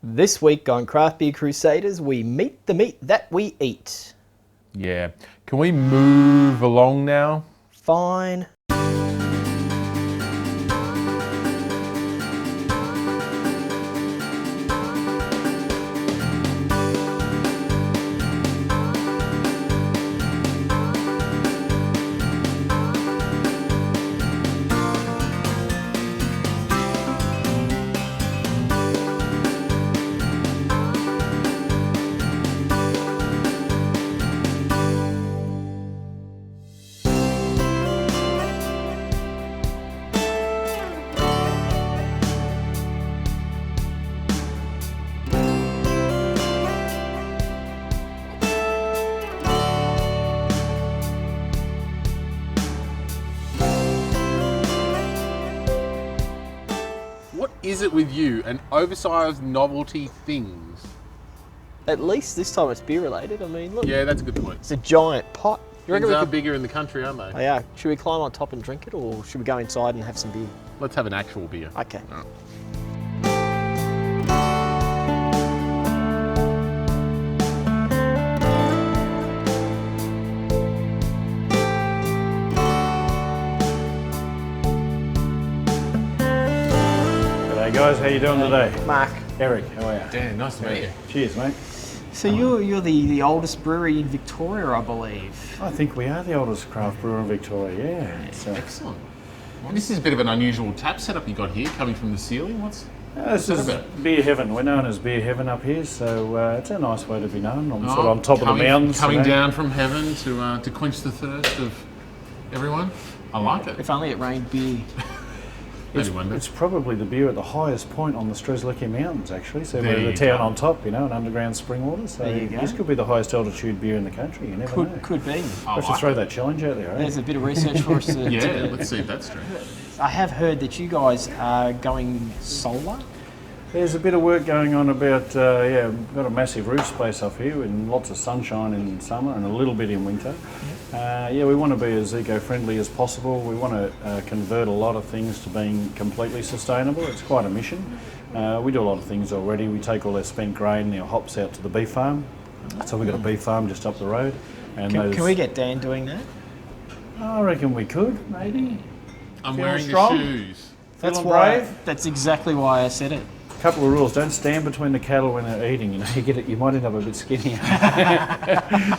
This week on Craft Beer Crusaders, we meet the meat that we eat. Yeah. Can we move along now? Fine. What is it with you and oversized novelty things? At least this time it's beer related. I mean, look. Yeah, that's a good point. It's a giant pot. You reckon Things we are could... bigger in the country, aren't they? Oh, yeah. Should we climb on top and drink it, or should we go inside and have some beer? Let's have an actual beer. Okay. All right. G'day guys, how you doing today? Mark. Eric, how are you? Dan, nice to meet you. Cheers, mate. So you're the oldest brewery in Victoria, I believe. I think we are the oldest craft brewer in Victoria, yeah. So, Excellent. Well, this is a bit of an unusual tap setup you got here, coming from the ceiling. What's this that is about? beer heaven. We're known as beer heaven up here, so it's a nice way to be known. I'm sort of on top of the mountains. Coming today. down from heaven to quench the thirst of everyone. I like it. If only it rained beer. It's probably the beer at the highest point on the Strzelecki Mountains, actually. So There we're the you town go. on top, you know, an underground spring water. So There you go. this could be the highest altitude beer in the country. You never know. Could be. I Have to like throw it. that challenge out there, eh? There's a bit of research for us to Yeah, to do. let's see if that's true. I have heard that you guys are going solar. There's a bit of work going on about, we've got a massive roof space up here and lots of sunshine in summer and a little bit in winter. We want to be as eco-friendly as possible. We want to convert a lot of things to being completely sustainable. It's quite a mission. We do a lot of things already. We take all our spent grain, our hops out to the beef farm. So we've got a beef farm just up the road. And Can we get Dan doing that? I reckon we could, maybe. I'm Feeling wearing strong? the shoes. That's Feeling why. brave? That's exactly why I said it. Couple of rules: don't stand between the cattle when they're eating. You know, you get it. You might end up a bit skinnier.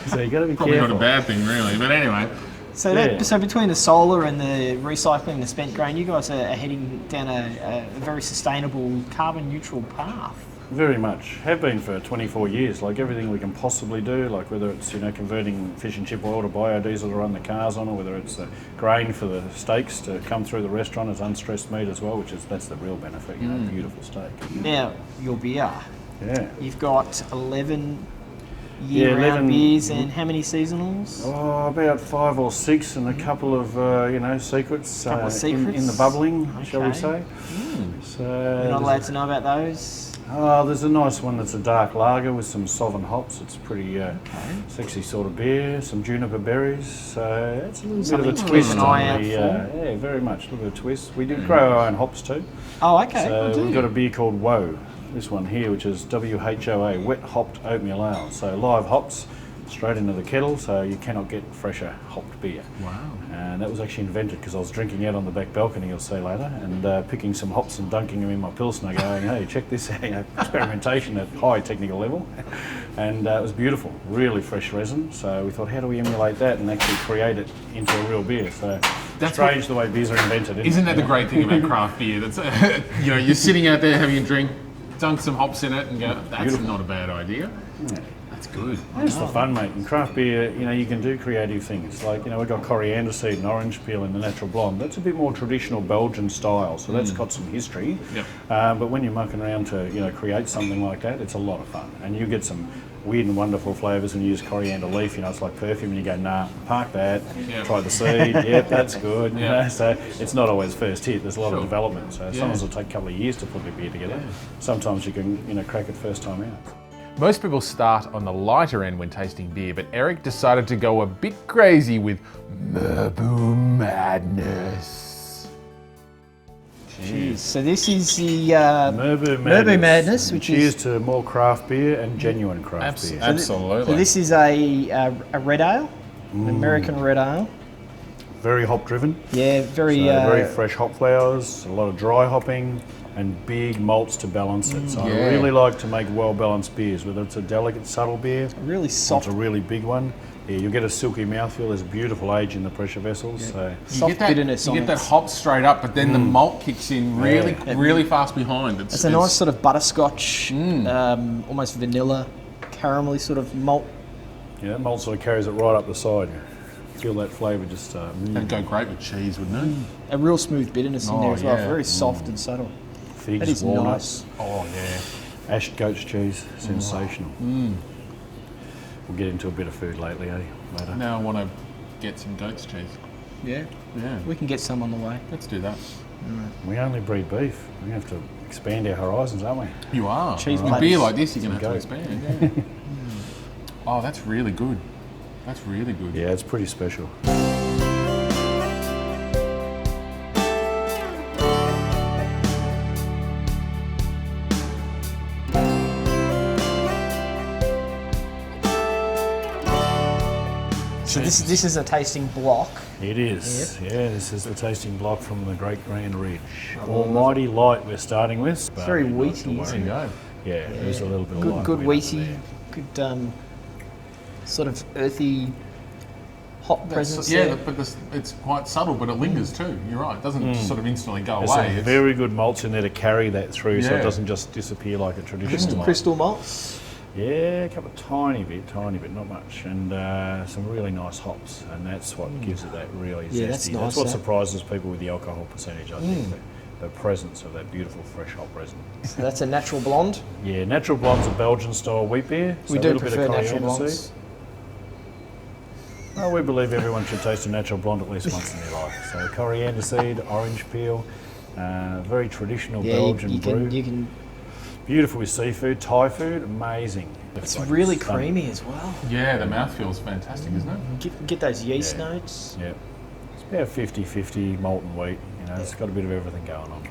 So you got to be Probably careful. not a bad thing, really. But anyway, So Yeah. so between the solar and the recycling, the spent grain, you guys are heading down a very sustainable, carbon neutral path. Very much. Have been for 24 years. Like everything we can possibly do, like whether it's converting fish and chip oil to biodiesel to run the cars on, or whether it's grain for the steaks to come through the restaurant as unstressed meat as well, that's the real benefit. You know, beautiful steak. Now, your beer. Yeah. You've got 11 year-round 11 beers and how many seasonals? Oh, about 5 or 6, and a couple of secrets, Couple of secrets? in the bubbling, shall we Okay. say? So You're not allowed to know about those? there's a nice one that's a dark lager with some Sovereign hops. It's pretty sexy sort of beer. Some juniper berries. So it's a little Something bit of to a twist keep an eye on out the. for. Yeah, very much a little bit of a twist. We do grow our own hops too. Oh, okay. So we've got a beer called Woe. This one here, which is WHOA, wet hopped oatmeal ale. So live hops straight into the kettle, so you cannot get fresher hopped beer. wow. And that was actually invented because I was drinking out on the back balcony, you'll see later, and picking some hops and dunking them in my Pilsner, going, hey, check this out, experimentation at high technical level. And it was beautiful, really fresh resin. So we thought, how do we emulate that and actually create it into a real beer? So That's strange the way beers are invented, Isn't that it? the great thing about craft beer? That's you're sitting out there having a drink, dunk some hops in it, and go, that's Beautiful. not a bad idea. Yeah. That's good. That's the fun, mate. In craft beer, you can do creative things. Like, we've got coriander seed and orange peel in the natural blonde. That's a bit more traditional Belgian style, so that's got some history. Yep. But when you're mucking around to, create something like that, it's a lot of fun. And you get some weird and wonderful flavours and you use coriander leaf, it's like perfume, and you go, nah, park that, Yep. try the seed, yep, that's good. You Yep. know? So it's not always first hit, there's a lot Sure. of development. So Yeah. sometimes it'll take a couple of years to put the beer together. Sometimes you can, crack it first time out. Most people start on the lighter end when tasting beer, but Eric decided to go a bit crazy with Merbu Madness. Cheers. So this is the Merbu Madness, which cheers is to more craft beer and genuine craft beer. Absolutely. so this is a red ale, an American red ale. Very hop driven. Yeah, very Very fresh hop flowers, a lot of dry hopping, and big malts to balance it. So Yeah. I really like to make well balanced beers, whether it's a delicate, subtle beer, really or it's soft. a really big one. Yeah, you'll get a silky mouthfeel. There's beautiful age in the pressure vessels. So Soft bitterness You on get that it. hop straight up, but then the malt kicks in really fast behind. It's a nice sort of butterscotch, almost vanilla, caramelly sort of malt. yeah, that malt sort of carries it right up the side. Feel that flavour just. That'd go great with cheese, wouldn't it? A real smooth bitterness in there Oh, as well. yeah. Very soft and subtle. Figs, That is walnuts, Oh yeah. ashed goat's cheese, sensational. We'll get into a bit of food lately, later. Now I want to get some goat's cheese. Yeah, Yeah. we can get some on the way. Let's do that. We only breed beef. We have to expand our horizons, aren't we? You are. Cheese With plates. beer like this, you're going to have to Goat. expand. Yeah. Oh, that's really good. That's really good. Yeah, it's pretty special. So this is a tasting block. It is. Yeah, this is the tasting block from the Great Grand Ridge. Almighty light we're starting with. But very not to wheaty, worry. There you go. Yeah, there's a little bit of light Good wind under wheaty, there. good sort of earthy hop presence Yeah, there. but it's quite subtle, but it lingers too. You're right. It doesn't just sort of instantly go There's away. some It's- very good malts in there to carry that through, so Yeah. it doesn't just disappear like a traditional malt. Crystal malts. Yeah, a couple of tiny bit, not much, and some really nice hops, and that's what gives it that really zesty. Yeah, that's nice, what eh? surprises people with the alcohol percentage, I think, the presence of that beautiful fresh hop resin. So that's a natural blonde. Yeah, Natural Blonde's a Belgian-style wheat beer. So We a do little bit prefer of natural coriander blondes. seed. Well, we believe everyone should taste a natural blonde at least once in their life. So coriander seed, orange peel, very traditional Yeah, Belgian you brew. can. Beautiful with seafood, Thai food, amazing. It's like really stunning. creamy as well. Yeah, the mouthfeel's fantastic, isn't it? Get those yeast Yeah. notes. Yeah. It's about 50-50 malton wheat. You know, it's got a bit of everything going on.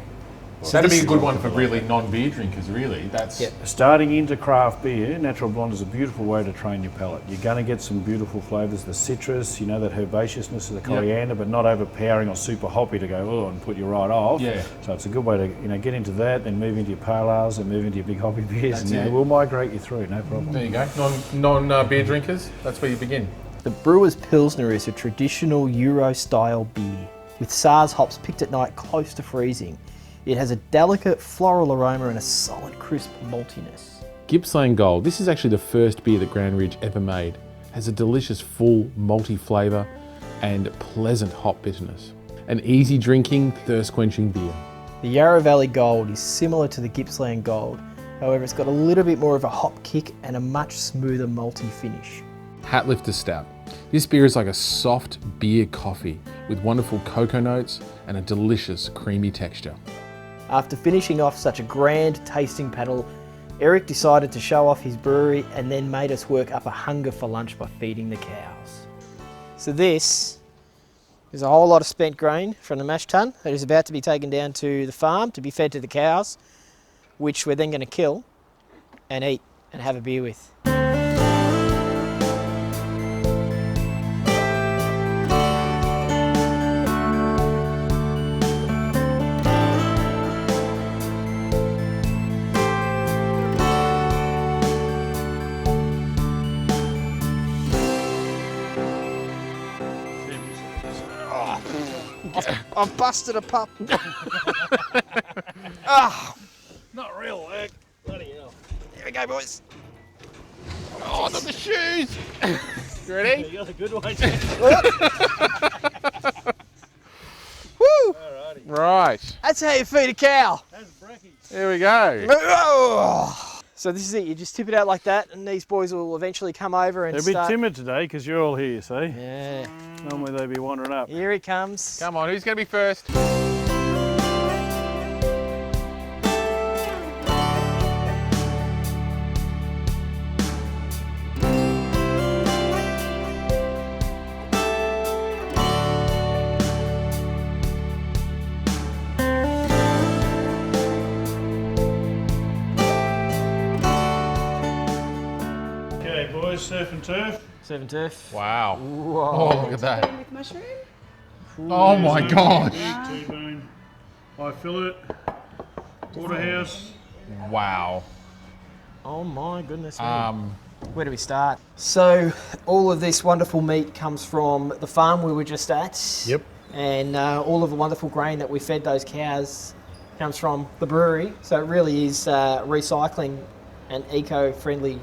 That'd be this a is good one for really non-beer drinkers, really. That's Yep. Starting into craft beer, Natural Blonde is a beautiful way to train your palate. You're going to get some beautiful flavours, the citrus, you know, that herbaceousness of the coriander, but not overpowering or super hoppy to go, oh, and put you right off. Yeah. So it's a good way to, get into that, then move into your pale ales, and move into your big hoppy beers, That's and it. we'll migrate you through, no problem. There you go. Non-beer drinkers, that's where you begin. The Brewer's Pilsner is a traditional Euro-style beer with Saaz hops picked at night close to freezing. It has a delicate floral aroma and a solid crisp maltiness. Gippsland Gold. This is actually the first beer that Grand Ridge ever made. Has a delicious full malty flavour and pleasant hop bitterness. An easy drinking, thirst quenching beer. The Yarra Valley Gold is similar to the Gippsland Gold, however it's got a little bit more of a hop kick and a much smoother malty finish. Hatlifter Stout. This beer is like a soft beer coffee with wonderful cocoa notes and a delicious creamy texture. After finishing off such a grand tasting paddle, Eric decided to show off his brewery and then made us work up a hunger for lunch by feeding the cows. So this is a whole lot of spent grain from the mash tun that is about to be taken down to the farm to be fed to the cows, which we're then going to kill and eat and have a beer with. I've busted a pup. Not real work. Bloody hell. Here we go, boys. Oh, not the shoes! You ready? You got a good one. Woo! Right, That's how you feed a cow. That's brackies. here we go. So this is it. You just tip it out like that, and these boys will eventually come over and They're a bit start. timid today because you're all here, see? Yeah. Normally they'd be wandering up. Here he comes. Come on, who's going to be first? boys, surf and turf. Surf and turf. Wow. Whoa. Oh, look at that. With mushroom. Oh my gosh. T-bone, high fillet, porterhouse. Wow. Oh my goodness me. Where do we start? So all of this wonderful meat comes from the farm we were just at. Yep. And all of the wonderful grain that we fed those cows comes from the brewery. So it really is recycling an eco-friendly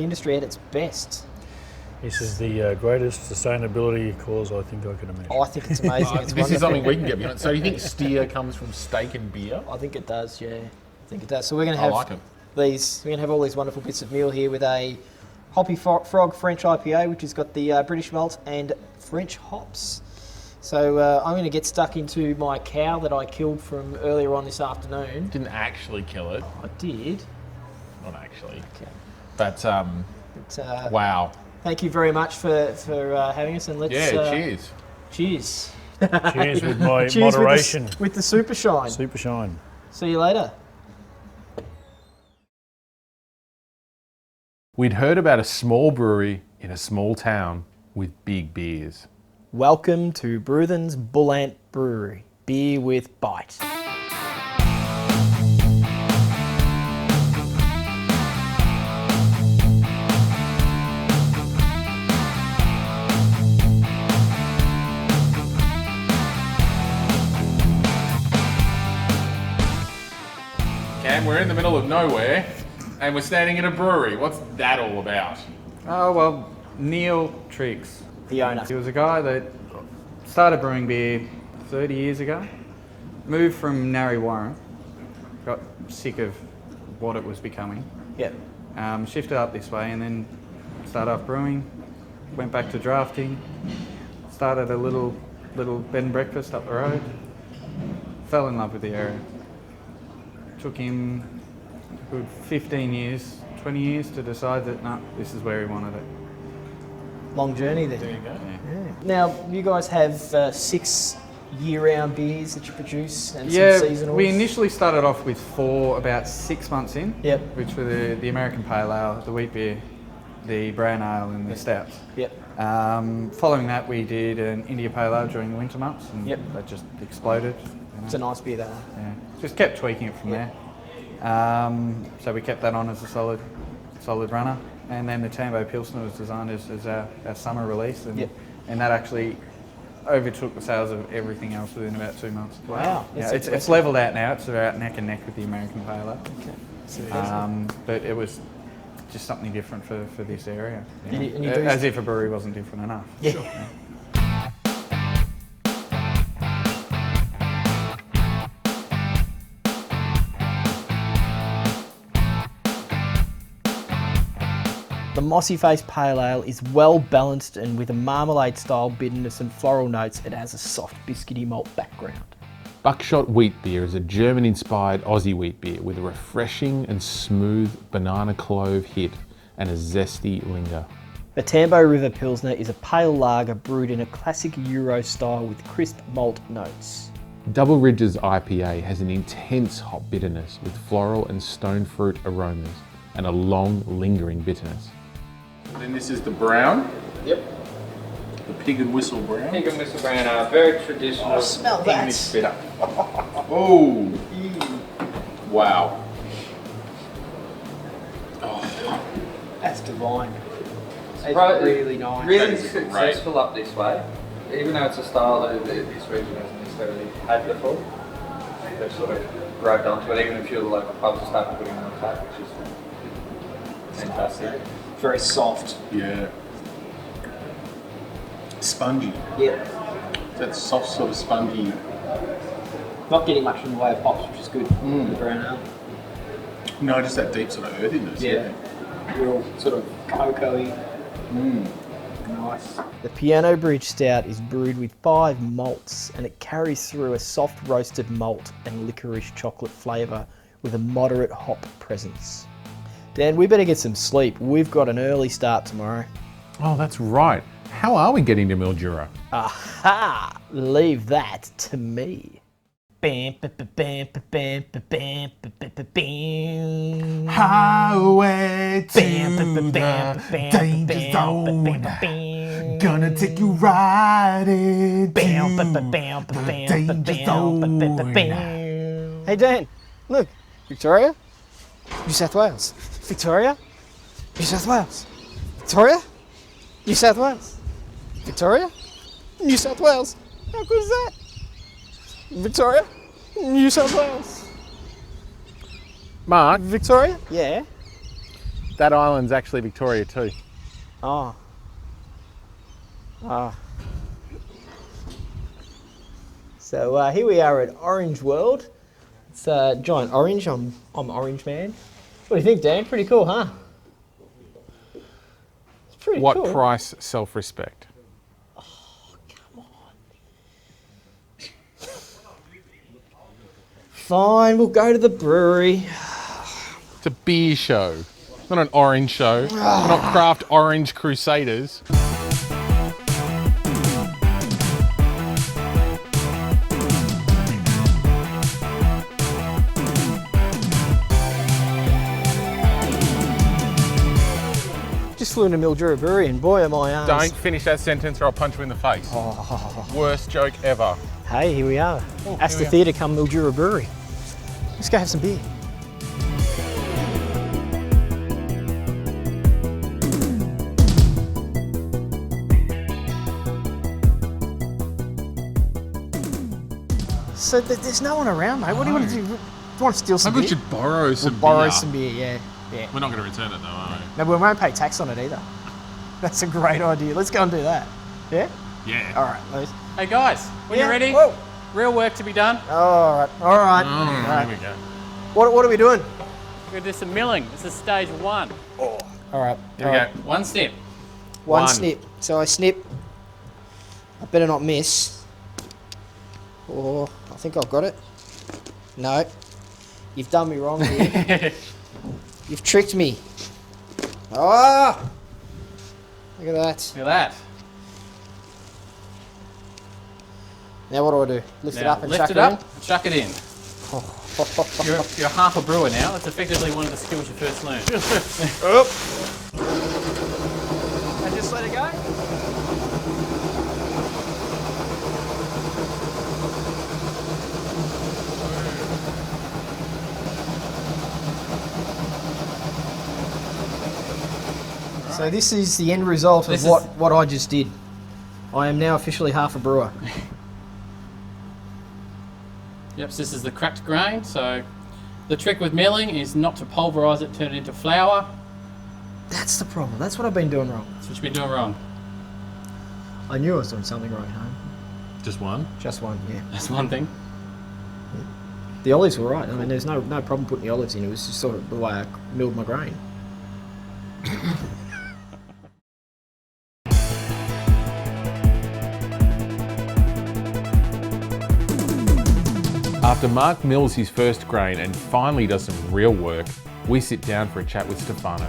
industry at its best. This is the greatest sustainability cause I think I can imagine. Oh, I think it's amazing. It's This is wonderful. something we can get behind. So you think steer comes from steak and beer? I think it does, yeah. I think it does. So we're going to I have like it. we're going to have all these wonderful bits of meal here with a Hoppy Frog French IPA, which has got the British malt and French hops. So I'm going to get stuck into my cow that I killed from earlier on this afternoon. Didn't actually kill it. I did. Not actually. Okay. But, But, wow. thank you very much for having us, and let's Yeah, cheers. cheers. Cheers with my Cheers moderation. with the super shine. Super shine. See you later. We'd heard about a small brewery in a small town with big beers. Welcome to Bruthen's Bullant Brewery. Beer with bite. Cam, we're in the middle of nowhere and we're standing in a brewery. What's that all about? Oh, well, Neil Triggs. The owner. He was a guy that started brewing beer 30 years ago, moved from Narre Warren, got sick of what it was becoming, Yep. shifted up this way and then started off brewing, went back to drafting, started a little bed and breakfast up the road, fell in love with the area. Took him a good 15 years, 20 years to decide that, no, this is where he wanted it. Long journey then. There you go. Yeah. Now, you guys have 6 year-round beers that you produce and Yeah, some seasonals. we initially started off with 4 about 6 months in, Yep. which were the American Pale Ale, the wheat beer, the brown ale and the stouts. Yep. Following that we did an India Pale Ale during the winter months and Yep. that just exploded. You know. It's a nice beer, that one. Yeah. Just kept tweaking it from there. So we kept that on as a solid runner. And then the Tambo Pilsner was designed as our summer release and, Yep. and that actually overtook the sales of everything else within about 2 months. Wow. Yeah, that's it's impressive. levelled out now. It's about neck and neck with the American Pale Ale. Okay. So, But it was just something different for this area. you know. And you do- As if a brewery wasn't different enough. yeah. The Mossy Face Pale Ale is well balanced, and with a marmalade style bitterness and floral notes, it has a soft biscuity malt background. Buckshot Wheat Beer is a German-inspired Aussie wheat beer with a refreshing and smooth banana clove hit and a zesty linger. The Tambo River Pilsner is a pale lager brewed in a classic Euro style with crisp malt notes. Double Ridges IPA has an intense hop bitterness with floral and stone fruit aromas and a long, lingering bitterness. Then this is the brown, Yep. the pig and whistle brown. Pig and Mr. Brown, very traditional smell that. English bitter. Oh, wow. That's divine. It's Right, really nice. Really That is great. successful up this way, even though it's a style that this region hasn't necessarily had before. They've sort of grabbed onto it, even a few of the local pubs have started putting it on tap, which is fantastic. Very soft. Yeah. Spongy. Yeah. That soft sort of spongy. Not getting much in the way of hops, which is good. The brown ale. No, just that deep sort of earthiness. Yeah. Real sort of cocoa-y. Nice. The Piano Bridge Stout is brewed with 5 malts, and it carries through a soft roasted malt and licorice chocolate flavour with a moderate hop presence. Dan, we better get some sleep. We've got an early start tomorrow. Oh, that's right. How are we getting to Mildura? Aha! Leave that to me. Bam, ba, ba, bam, ba, bam, ba, bam, ba, ba, ba, bam. Highway to the danger zone. Gonna take you right into the danger zone. Hey Dan, look, Victoria, New South Wales. Victoria, New South Wales. Victoria, New South Wales. Victoria, New South Wales. How good is that? Victoria, New South Wales. Mark, Victoria? Yeah. that island's actually Victoria too. Oh. Ah. So here we are at Orange World. It's giant orange. I'm Orange Man. What do you think, Dan? Pretty cool, huh? It's pretty What cool. price self-respect? Fine, we'll go to the brewery. It's a beer show, not an orange show. We're not craft orange Crusaders. Just flew into Mildura Brewery and boy am I arms. Don't finish that sentence or I'll punch you in the face. Worst joke ever. Hey, here we are. Astor Theatre come Mildura Brewery. Let's go have some beer. So there's no one around, mate. What do you want to do? Do you want to steal some Maybe beer? we should borrow some beer. Borrow some beer, yeah. We're not going to return it though, are No, we won't pay tax on it either. That's a great idea. Let's go and do that. Yeah? we? Yeah. All right, Lewis. Hey guys, when Yeah, you're ready, whoa. real work to be done. All right, all right. Here we go. What are we doing? We're gonna do some milling. This is stage one. All right. Here we go. One step. One One. snip. So I snip. I better not miss. Oh, I think I've got it. No. You've done me wrong here. You've tricked me. Ah! Look at that. Look at that. Now what do I do? Lift it Now, up and lift chuck it it up and chuck it in. You're half a brewer now. That's effectively one of the skills you first learned. And just let it go. So this is the end result of This is- what I just did. I am now officially half a brewer. Yep, so this is the cracked grain. So the trick with milling is not to pulverise it, turn it into flour. That's the problem. That's what I've been doing wrong. That's what you've been doing wrong. I knew I was doing something wrong at home. Just one? Just one, yeah. That's one thing. The olives were right. I mean, there's no problem putting the olives in. It was just sort of the way I milled my grain. After Mark mills his first grain and finally does some real work, we sit down for a chat with Stefano.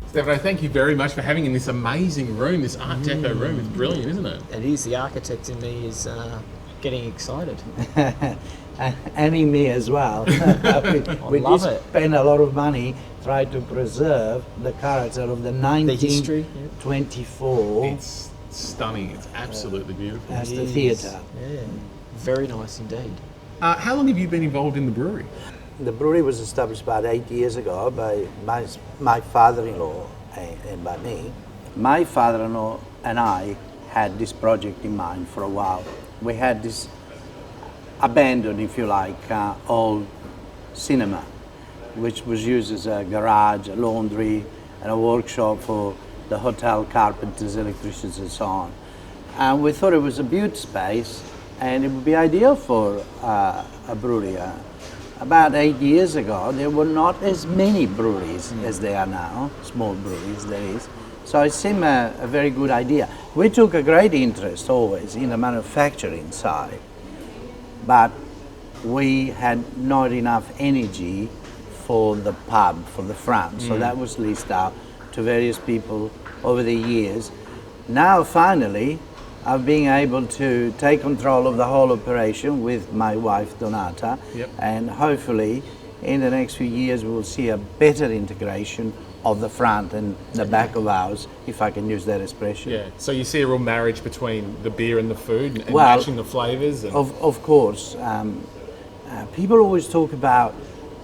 Stefano, thank you very much for having in this amazing room, this Art Deco room. It's brilliant, isn't it? It is. The architect in me is getting excited. And in me as well. we love did it. spend a lot of money trying to preserve the character of the history, yeah. 1924 It's stunning. It's absolutely beautiful. as the It is. theatre. Yeah, very nice indeed. How long have you been involved in the brewery? The brewery was established about 8 years ago by my father-in-law and by me. My father-in-law and I had this project in mind for a while. We had this abandoned, if you like, old cinema, which was used as a garage, a laundry, and a workshop for the hotel carpenters, electricians, and so on. And we thought it was a beautiful space, and it would be ideal for a brewery. About 8 years ago, there were not as many breweries as there are now, small breweries there is. So it seemed a very good idea. We took a great interest always in the manufacturing side, but we had not enough energy for the pub, for the front. So that was leased out to various people over the years. Now finally, I've been able to take control of the whole operation with my wife Donata, Yep. and hopefully in the next few years we will see a better integration of the front and the back of ours, if I can use that expression. Yeah. So you see a real marriage between the beer and the food, and Well, matching the flavours. And Of course. People always talk about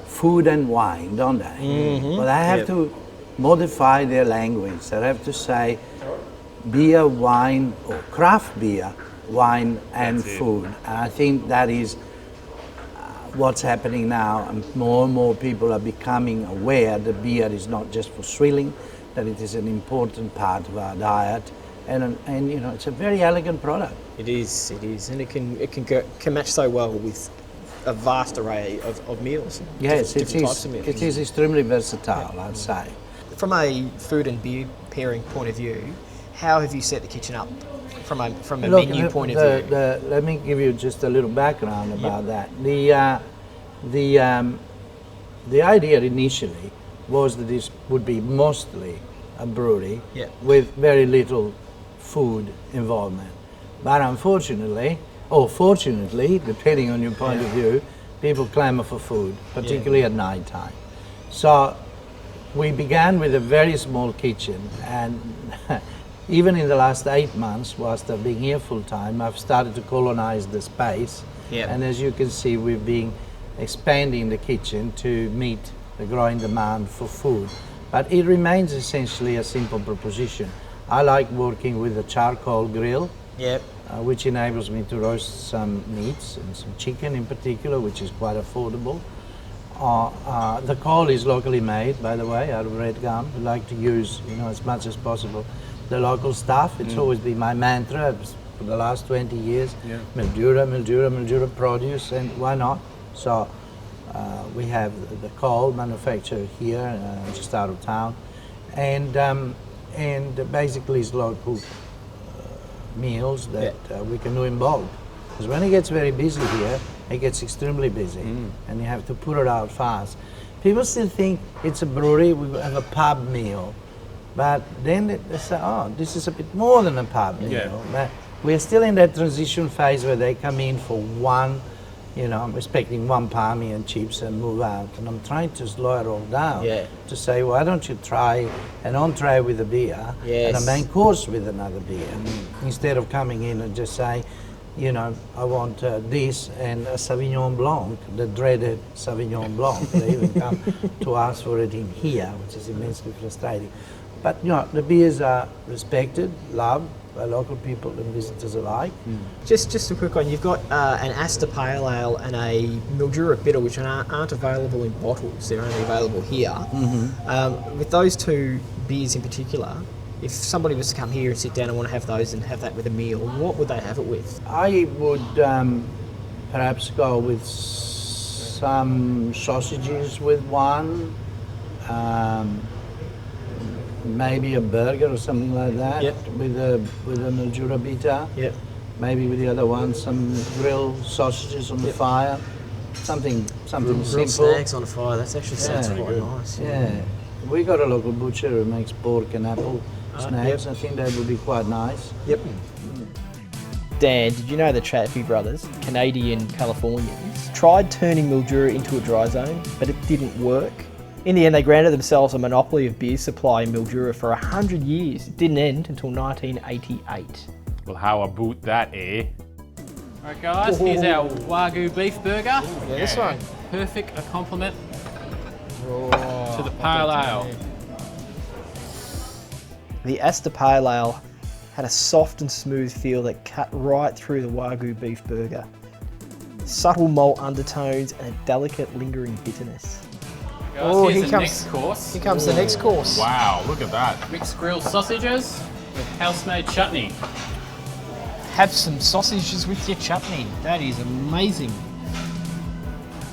food and wine, don't they? But I have to modify their language. I have to say beer, wine, or craft beer, wine and food. And I think that is what's happening now, and more people are becoming aware that beer is not just for thrilling, that it is an important part of our diet, and you know, it's a very elegant product. It is, and it can match so well with a vast array of meals. Yes, different types of meals. it is extremely versatile, I'd say. From a food and beer pairing point of view, how have you set the kitchen up from a menu point of view? Let me give you just a little background about that. The idea initially was that this would be mostly a brewery with very little food involvement. But unfortunately, or fortunately, depending on your point of view, people clamour for food, particularly at night time. So we began with a very small kitchen, and even in the last 8 months, whilst I've been here full time, I've started to colonize the space. And as you can see, we've been expanding the kitchen to meet the growing demand for food. But it remains essentially a simple proposition. I like working with a charcoal grill, which enables me to roast some meats and some chicken in particular, which is quite affordable. The coal is locally made, by the way, out of red gum. We like to use, you know, as much as possible the local stuff. It's always been my mantra for the last 20 years. Mildura produce, and why not? So we have the coal manufactured here, just out of town, and basically it's local meals that we can do in bulk. Because when it gets very busy here, it gets extremely busy, and you have to put it out fast. People still think it's a brewery, we have a pub meal, but then they say, oh, this is a bit more than a pub meal. But we're still in that transition phase where they come in for one, you know, I'm expecting one palmy and chips and move out. And I'm trying to slow it all down to say, why don't you try an entree with a beer and a main course with another beer, instead of coming in and just say, you know, I want this and a Sauvignon Blanc, the dreaded Sauvignon Blanc. They even come to ask for it in here, which is immensely frustrating. But, you know, the beers are respected, loved by local people and visitors alike. Just a quick one. You've got an Astor Pale Ale and a Mildura Bitter, which aren't available in bottles. They're only available here. With those two beers in particular, if somebody was to come here and sit down and want to have those and have that with a meal, what would they have it with? I would perhaps go with some sausages with one, maybe a burger or something like that with a Mildura Bitter. Maybe with the other one, some grilled sausages on the fire. Something simple. Snags on the fire. That actually sounds quite nice. We got a local butcher who makes pork and apple snags. I think that would be quite nice. Dan, did you know the Chatfield brothers, Canadian Californians, tried turning Mildura into a dry zone, but it didn't work? In the end, they granted themselves a monopoly of beer supply in Mildura for 100 years. It didn't end until 1988. Well, how about that, eh? Alright guys, here's our Wagyu beef burger. This one. Perfect a complement to the pale ale. The Astor Pale Ale had a soft and smooth feel that cut right through the Wagyu beef burger. Subtle malt undertones and a delicate lingering bitterness. Guys, here's the next course. Here comes the next course. Wow, look at that. Mixed grilled sausages with house-made chutney. Have some sausages with your chutney. That is amazing.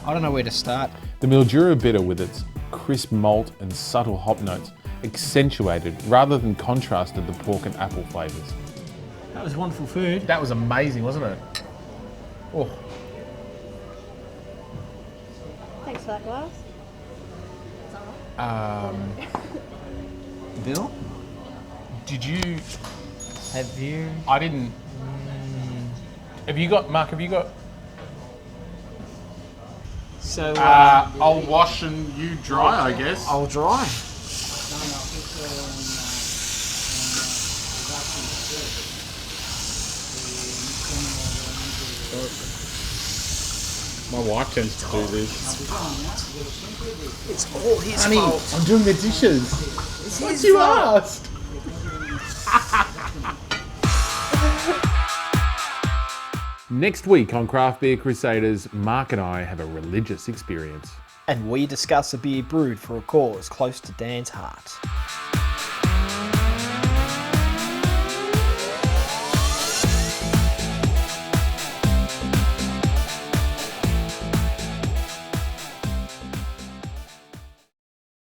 I don't know where to start. The Mildura Bitter, with its crisp malt and subtle hop notes, accentuated rather than contrasted the pork and apple flavours. That was wonderful food. That was amazing, wasn't it? Oh. Thanks for that glass. Bill? Did you... Have you? I didn't... Have you got... Mark, have you got... So I'll wash and you dry, I guess. I'll dry. My wife tends to do this. It's all his Honey, fault. I'm doing the dishes. What you asked? Next week on Craft Beer Crusaders, Mark and I have a religious experience. And we discuss a beer brewed for a cause close to Dan's heart.